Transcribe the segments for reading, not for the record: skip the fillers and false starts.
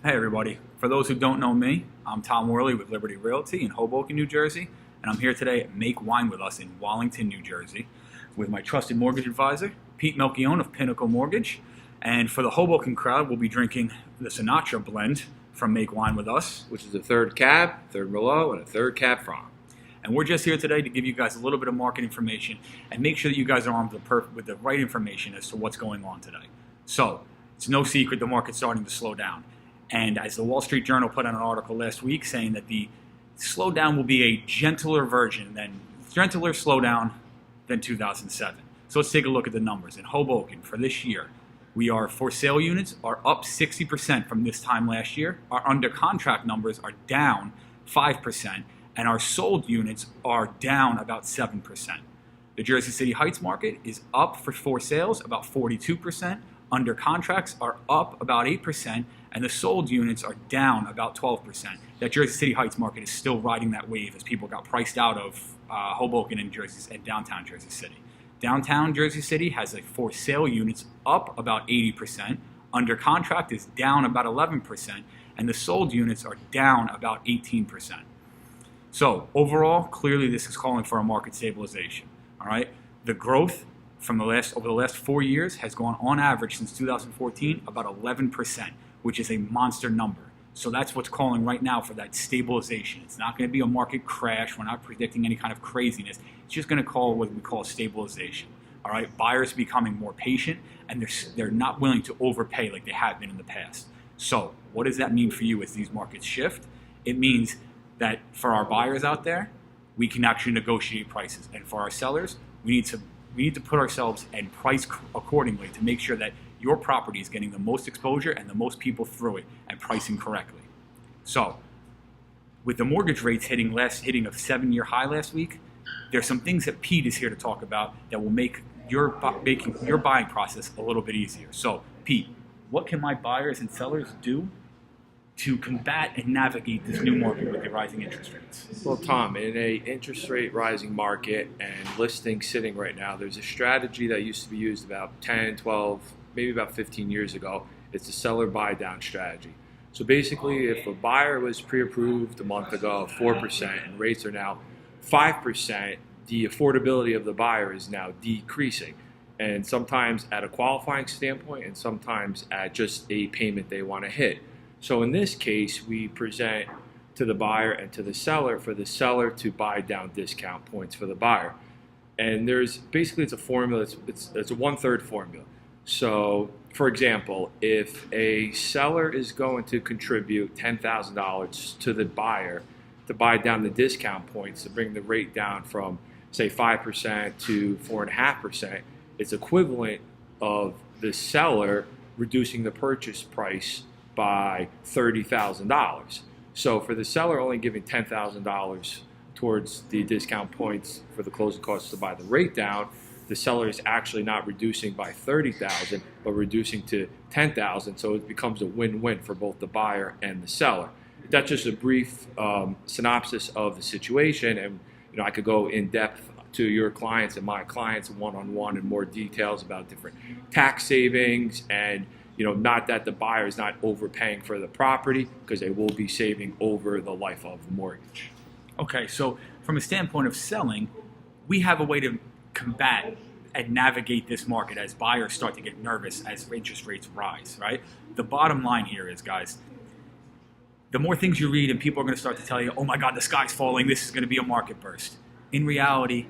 Hey everybody, for those who don't know me, I'm Tom Worley with Liberty Realty in Hoboken, New Jersey, and I'm here today at Make Wine With Us in Wallington, New Jersey, with my trusted mortgage advisor, Pete Melchione of Pinnacle Mortgage. And for the Hoboken crowd, we'll be drinking the Sinatra blend from Make Wine With Us. Which is a third Cab, third Merlot, and a third Cab Franc. And we're just here today to give you guys a little bit of market information and make sure that you guys are armed with the right information as to what's going on today. So, it's no secret the market's starting to slow down. And as the Wall Street Journal put out an article last week saying that the slowdown will be a gentler slowdown than 2007. So let's take a look at the numbers. In Hoboken for this year, for sale units are up 60% from this time last year. Our under contract numbers are down 5%. And our sold units are down about 7%. The Jersey City Heights market is up for sales about 42%. Under contracts are up about 8%, and the sold units are down about 12%. That Jersey City Heights market is still riding that wave as people got priced out of Hoboken and downtown Jersey City. Downtown Jersey City has for sale units up about 80%. Under contract is down about 11%, and the sold units are down about 18%. So overall, clearly this is calling for a market stabilization. All right, the growth from over the last 4 years has gone on average since 2014 about 11%, which is a monster number. So that's what's calling right now for that stabilization. It's not going to be a market crash. We're not predicting any kind of craziness. It's just going to call what we call stabilization. All right, buyers are becoming more patient and they're not willing to overpay like they have been in the past. So what does that mean for you as these markets shift? It means that for our buyers out there, we can actually negotiate prices. And for our sellers, we need to put ourselves and price accordingly to make sure that your property is getting the most exposure and the most people through it and pricing correctly. So, with the mortgage rates hitting a 7-year high last week, there's some things that Pete is here to talk about that will make your buying process a little bit easier. So, Pete, what can my buyers and sellers do to combat and navigate this new market with the rising interest rates? Well, Tom, in a interest rate rising market and listings sitting right now, there's a strategy that used to be used about 10, 12, maybe about 15 years ago. It's a seller buy down strategy. So basically, if a buyer was pre-approved a month ago, 4%, and rates are now 5%, the affordability of the buyer is now decreasing. And sometimes at a qualifying standpoint and sometimes at just a payment they want to hit. So in this case, we present to the buyer and to the seller for the seller to buy down discount points for the buyer. And it's a formula, it's a 1/3 formula. So for example, if a seller is going to contribute $10,000 to the buyer to buy down the discount points to bring the rate down from say 5% to 4.5%, it's equivalent of the seller reducing the purchase price by $30,000. So for the seller only giving $10,000 towards the discount points for the closing costs to buy the rate down, the seller is actually not reducing by $30,000, but reducing to $10,000. So it becomes a win-win for both the buyer and the seller. That's just a brief synopsis of the situation, and I could go in depth to your clients and my clients one-on-one in more details about different tax savings and not that the buyer is not overpaying for the property because they will be saving over the life of the mortgage. Okay, so from a standpoint of selling, we have a way to combat and navigate this market as buyers start to get nervous as interest rates rise, right? The bottom line here is, guys, the more things you read and people are going to start to tell you, oh my God, the sky's falling, this is going to be a market burst. In reality,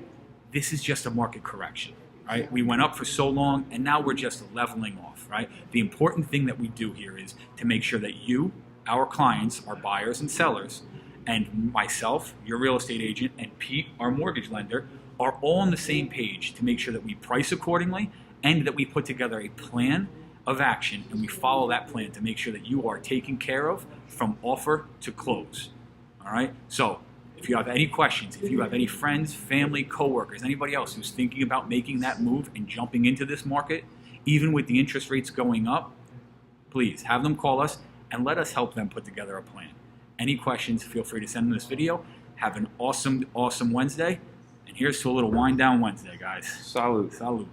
this is just a market correction. Right? We went up for so long, and now we're just leveling off, right? The important thing that we do here is to make sure that you, our clients, our buyers and sellers, and myself, your real estate agent, and Pete, our mortgage lender, are all on the same page to make sure that we price accordingly and that we put together a plan of action and we follow that plan to make sure that you are taken care of from offer to close. All right? So, if you have any questions, if you have any friends, family, coworkers, anybody else who's thinking about making that move and jumping into this market, even with the interest rates going up, please have them call us and let us help them put together a plan. Any questions, feel free to send them this video. Have an awesome, awesome Wednesday. And here's to a little wind down Wednesday, guys. Salud. Salud.